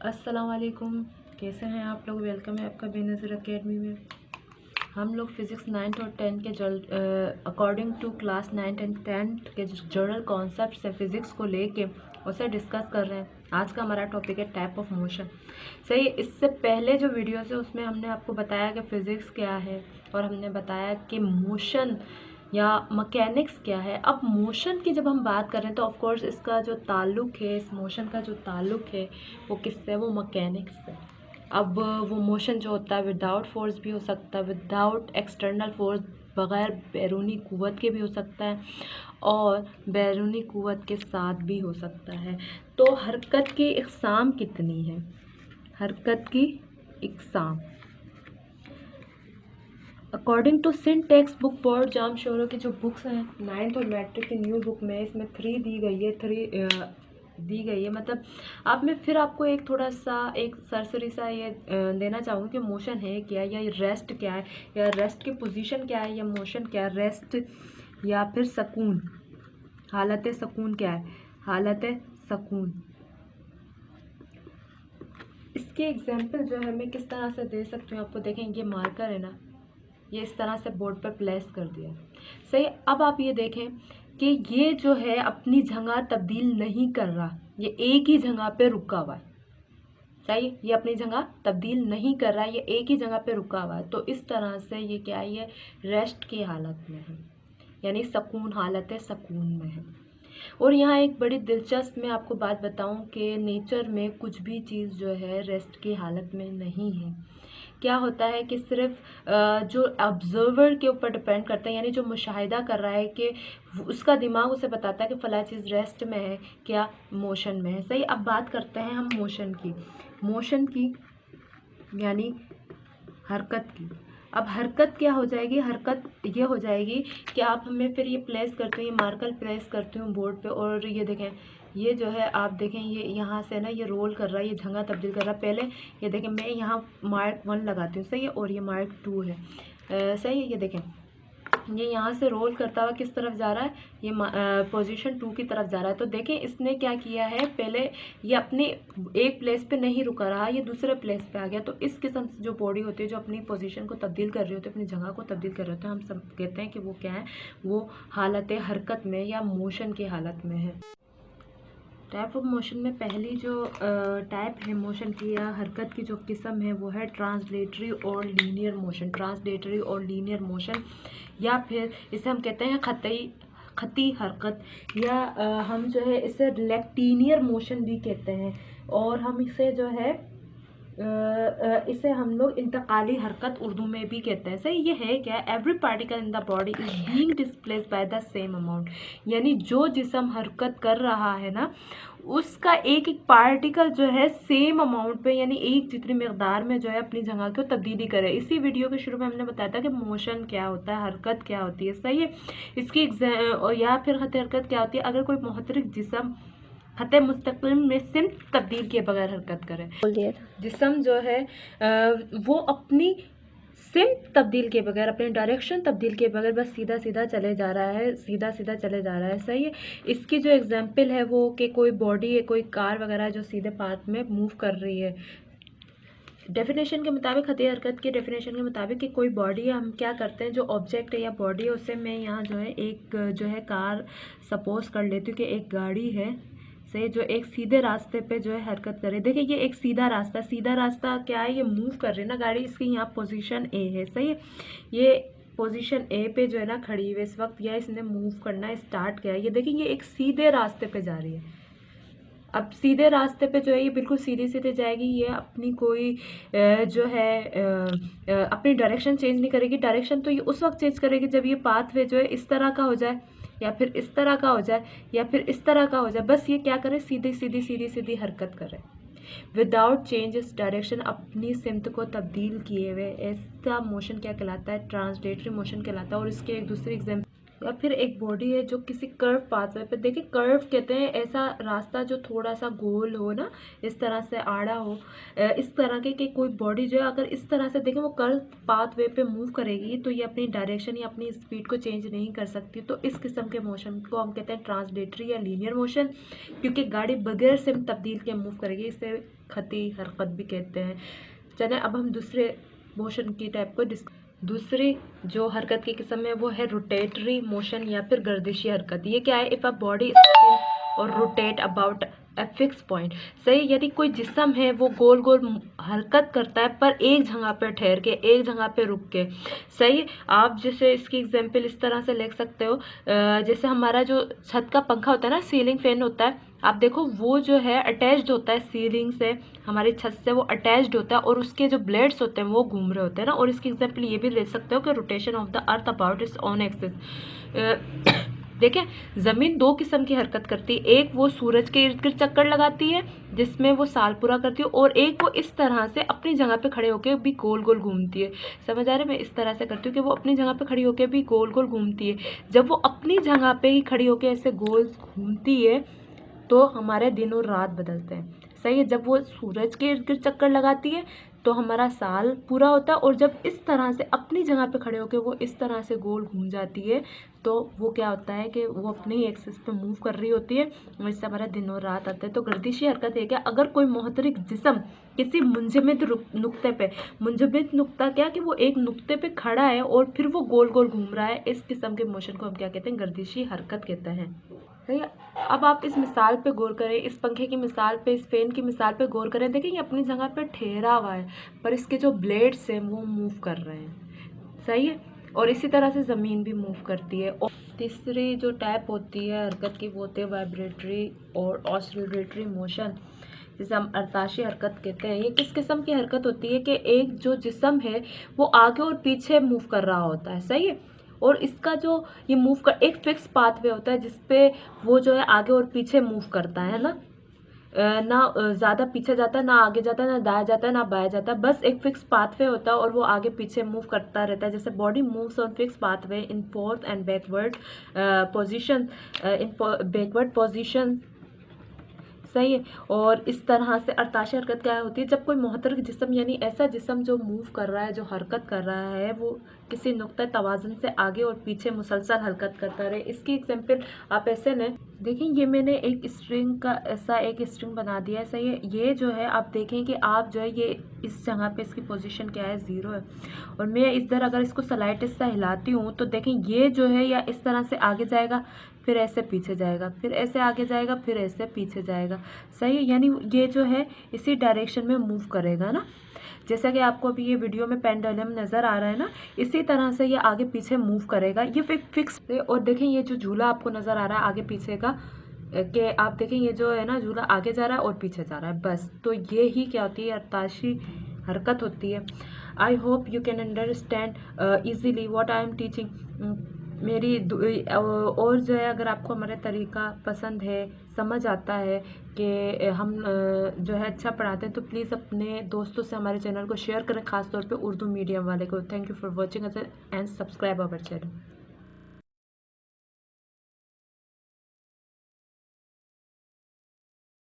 अस्सलाम वालेकुम। कैसे हैं आप लोग? वेलकम है आपका बेनज़ीर एकेडमी में। हम लोग फ़िज़िक्स 9th और 10th के according to class 9th and 10th के जो जनरल कॉन्सेप्ट्स हैं फ़िज़िक्स को लेके उसे डिस्कस कर रहे हैं। आज का हमारा टॉपिक है टाइप ऑफ मोशन। सही, इससे पहले जो वीडियोस है उसमें हमने आपको बताया कि फ़िज़िक्स क्या है और हमने बताया कि मोशन या मैकेनिक्स क्या है। अब मोशन की जब हम बात करें तो ऑफ कोर्स इसका जो ताल्लुक है, इस मोशन का जो ताल्लुक है वो किससे है? वो मैकेनिक्स से। अब वो मोशन जो होता है विदाउट फोर्स भी हो सकता है, विदाउट एक्सटर्नल फोर्स, बग़ैर बैरूनी क़ुव्वत के भी हो सकता है और बैरूनी क़ुव्वत के साथ भी हो सकता है। तो हरकत की इक़साम कितनी है? हरकत की इक़साम अकॉर्डिंग टू सिन टेक्स्ट बुक बोर्ड जाम शोरों की जो बुक्स हैं 9th और मैट्रिक की न्यू बुक में, इसमें 3 दी गई है, 3 दी गई है। मतलब अब मैं फिर आपको एक थोड़ा सा एक सरसरी सा ये देना चाहूँगी कि मोशन है क्या, या रेस्ट क्या है, या रेस्ट की पोजीशन क्या है, या मोशन क्या है, रेस्ट या फिर सकून, हालत सकून क्या है, हालत सकून। इसके एग्जाम्पल जो है मैं किस तरह से दे सकती हूँ आपको। देखें, ये मार्कर है ना, ये इस तरह से बोर्ड पर प्लेस कर दिया। सही, अब आप ये देखें कि ये जो है अपनी जगह तब्दील नहीं कर रहा, ये एक ही जगह पे रुका हुआ है। सही, ये अपनी जगह तब्दील नहीं कर रहा है, ये एक ही जगह पे रुका हुआ है। तो इस तरह से ये क्या है? ये रेस्ट की हालत में है, यानी सकून, हालत सकून में है। और यहाँ एक बड़ी दिलचस्प मैं आपको बात बताऊं कि नेचर में कुछ भी चीज़ जो है रेस्ट की हालत में नहीं है। क्या होता है कि सिर्फ जो ऑब्जर्वर के ऊपर डिपेंड करता है, यानी जो मुशाहिदा कर रहा है कि उसका दिमाग उसे बताता है कि फ़ला चीज़ रेस्ट में है, क्या मोशन में है। सही, अब बात करते हैं हम मोशन की। मोशन की यानी हरकत की। अब हरकत क्या हो जाएगी? हरकत ये हो जाएगी कि आप हमें फिर ये प्लेस करते हैं, ये मार्कर प्लेस करती हूँ बोर्ड पे, और ये देखें, ये जो है आप देखें, ये यहाँ से ना ये रोल कर रहा है, ये जगह तब्दील कर रहा है। पहले ये देखें, मैं यहाँ मार्क 1 लगाती हूँ, सही है, और ये मार्क 2 है, सही है। ये देखें, ये यहाँ से रोल करता हुआ किस तरफ जा रहा है? ये पोजीशन 2 की तरफ जा रहा है। तो देखें इसने क्या किया है, पहले ये अपने एक प्लेस पे नहीं रुका रहा, ये दूसरे प्लेस पे आ गया। तो इस किस्म से जो बॉडी होती है जो अपनी पोजीशन को तब्दील कर रही होती है, अपनी जगह को तब्दील कर रहे होते हैं, हम सब कहते हैं कि वो क्या है? वो हालत हरकत में या मोशन की हालत में है। टाइप ऑफ मोशन में पहली जो टाइप है मोशन की या हरकत की जो किस्म है वो है ट्रांसलेटरी और लीनियर मोशन। ट्रांसलेटरी और लीनियर मोशन, या फिर इसे हम कहते हैं खती हरकत, या हम जो है इसे रेक्टिलिनियर मोशन भी कहते हैं, और हम इसे जो है इसे हम लोग इंतकाली हरकत उर्दू में भी कहते हैं। सही, ये है क्या? Every particle in the body is being displace by the same amount, यानी जो जिस्म हरकत कर रहा है ना, उसका एक एक पार्टिकल जो है सेम अमाउंट पे, यानी एक जितनी मकदार में जो है अपनी जगह को तब्दीली करे। इसी वीडियो के शुरू में हमने बताया था कि मोशन क्या होता है, हरकत क्या होती है। सही है, इसकी या फिर खत हरकत क्या होती है? अगर कोई मुहतरिक जिस्म खत मुस्तकिल में सिर्फ तब्दील किए बगैर हरकत करे। जिस्म जो है वो अपनी सिम्त तब्दील के बगैर, अपने डायरेक्शन तब्दील के बगैर बस सीधा सीधा चले जा रहा है, सीधा सीधा चले जा रहा है। सही है, इसकी जो एग्जांपल है वो कि कोई बॉडी है, कोई कार वगैरह जो सीधे पाथ में मूव कर रही है। डेफिनेशन के मुताबिक, खती हरकत के डेफिनेशन के मुताबिक कि कोई बॉडी है, हम क्या करते हैं, जो ऑब्जेक्ट है या बॉडी है उसे मैं यहाँ जो है एक जो है कार सपोज कर लेती हूँ कि एक गाड़ी है से जो एक सीधे रास्ते पे जो है हरकत करे। देखिए, ये एक सीधा रास्ता क्या है? ये मूव कर रही है ना गाड़ी, इसकी यहाँ पोजीशन ए है। सही है, ये पोजीशन ए पे जो है ना खड़ी हुई इस वक्त, या इसने मूव करना स्टार्ट किया है। ये देखिए, ये एक सीधे रास्ते पे जा रही है। अब सीधे रास्ते पे जो है ये बिल्कुल सीधे सीधे जाएगी, ये अपनी कोई जो है अपनी डायरेक्शन चेंज नहीं करेगी। डायरेक्शन तो ये उस वक्त चेंज करेगी जब ये पाथवे जो है इस तरह का हो जाए, या फिर इस तरह का हो जाए, या फिर इस तरह का हो जाए। बस ये क्या करे? सीधी सीधी सीधी सीधी हरकत करे विदाउट चेंज इस डायरेक्शन, अपनी सिमत को तब्दील किए हुए। इसका मोशन क्या कहलाता है? ट्रांसलेटरी मोशन कहलाता है। और इसके एक दूसरे एग्जाम्पल, या फिर एक बॉडी है जो किसी कर्व पाथवे पे, देखिए कर्व कहते हैं ऐसा रास्ता जो थोड़ा सा गोल हो ना, इस तरह से आड़ा हो, इस तरह के कोई बॉडी जो है अगर इस तरह से देखें वो कर्व पाथवे पे मूव करेगी तो ये अपनी डायरेक्शन या अपनी स्पीड को चेंज नहीं कर सकती। तो इस किस्म के मोशन को हम कहते हैं ट्रांसलेटरी या लीनियर मोशन, क्योंकि गाड़ी बगैर सिम तब्दील के मूव करेगी। इसे खती हरकत भी कहते हैं। चलें अब हम दूसरे मोशन की टाइप को दूसरी जो हरकत की किस्म है वो है रोटेटरी मोशन या फिर गर्दिशी हरकत। ये क्या है? इफ़ अ बॉडी स्पिन और rotate about a fix point. सही, यदि कोई जिस्म है वो गोल गोल हरकत करता है पर एक जगह पे ठहर के, एक जगह पे रुक के। सही, आप जैसे इसकी एग्जांपल इस तरह से ले सकते हो, जैसे हमारा जो छत का पंखा होता है ना, सीलिंग फैन होता है, आप देखो वो जो है अटैच्ड होता है सीलिंग से, हमारी छत से वो अटैच्ड होता है और उसके जो ब्लेड्स होते हैं वो घूम रहे होते हैं ना। और इसकी एग्जांपल ये भी ले सकते हो कि rotation of the earth about its own axis. देखिए, ज़मीन दो किस्म की हरकत करती है, एक वो सूरज के इर्द गिर्द चक्कर लगाती है जिसमें वो साल पूरा करती है, और एक वो इस तरह से अपनी जगह पे खड़े होकर भी गोल गोल घूमती है। समझ आ रहा है? मैं इस तरह से करती हूँ कि वो अपनी जगह पे खड़ी होकर भी गोल गोल घूमती है। जब वो अपनी जगह पे ही खड़ी होकर ऐसे गोल घूमती है तो हमारे दिन और रात बदलते हैं। सही है, जब वो सूरज के इर्द गिर्द चक्कर लगाती है तो हमारा साल पूरा होता है, और जब इस तरह से अपनी जगह पे खड़े होकर वो इस तरह से गोल घूम जाती है तो वो क्या होता है कि वो अपनी एक्सिस पे मूव कर रही होती है, और इससे हमारा दिन और रात आता है। तो गर्दिशी हरकत है क्या? अगर कोई मोहतरिक जिस्म किसी मुंजमद नुक्ते पे, मुंजमद नुक्ता क्या कि वो एक नुक्ते पे खड़ा है और फिर वो गोल गोल घूम रहा है, इस किस्म के मोशन को हम क्या कहते हैं? गर्दिशी हरकत कहते हैं। सही है, अब आप इस मिसाल पे गौर करें, इस पंखे की मिसाल पे, इस फैन की मिसाल पे गौर करें। देखिए, ये अपनी जगह पे ठहरा हुआ है पर इसके जो ब्लेड्स हैं वो मूव कर रहे हैं। सही है, और इसी तरह से ज़मीन भी मूव करती है। और तीसरी जो टाइप होती है हरकत की वो होती है वाइब्रेटरी और ऑसिलेटरी मोशन, जिसे हम अर्ताशी हरकत कहते हैं। ये किस किस्म की हरकत होती है कि एक जो जिस्म है वो आगे और पीछे मूव कर रहा होता है। सही है, और इसका जो ये मूव कर एक फिक्स पाथवे होता है जिसपे वो जो है आगे और पीछे मूव करता है ना, ना ज़्यादा पीछे जाता है, ना आगे जाता है, ना दाया जाता है, ना बाया जाता है। बस एक फिक्स पाथवे होता है और वो आगे पीछे मूव करता रहता है। जैसे body moves on fix pathway in fourth and backward position, in backward position. सही है, और इस तरह से अर्ताशी हरकत क्या होती है? जब कोई मुहतरक जिस्म यानी ऐसा जिस्म जो मूव कर रहा है, जो हरकत कर रहा है, वो किसी नुक्ता तवाज़ुन से आगे और पीछे मुसलसल हरकत करता रहे। इसकी एग्जांपल आप ऐसे लें, देखिए ये मैंने एक स्ट्रिंग का ऐसा एक स्ट्रिंग बना दिया है। सही है, ये जो है आप देखें कि आप जो है ये इस जगह पे इसकी पोजीशन क्या है? 0 है, और मैं इधर अगर इसको स्लाइड से हिलाती हूँ तो देखें ये जो है या इस तरह से आगे जाएगा, फिर ऐसे पीछे जाएगा, फिर ऐसे आगे जाएगा, फिर ऐसे पीछे जाएगा। सही है, यानी ये जो है इसी डायरेक्शन में मूव करेगा ना, जैसा कि आपको अभी ये वीडियो में पेंडुलम नज़र आ रहा है ना, इसी तरह से ये आगे पीछे मूव करेगा। ये फिक्स है। और देखें ये जो झूला आपको नज़र आ रहा है आगे पीछे का, कि आप देखें ये जो है ना झूला आगे जा रहा है और पीछे जा रहा है, बस। तो ये ही क्या होती है? अर्ताशी हरकत होती है। I hope you can understand easily what I am teaching. और जो है अगर आपको हमारा तरीका पसंद है, समझ आता है कि हम जो है अच्छा पढ़ाते हैं, तो प्लीज़ अपने दोस्तों से हमारे चैनल को शेयर करें, ख़ास तौर पे उर्दू मीडियम वाले को। Thank you for watching us and subscribe our channel.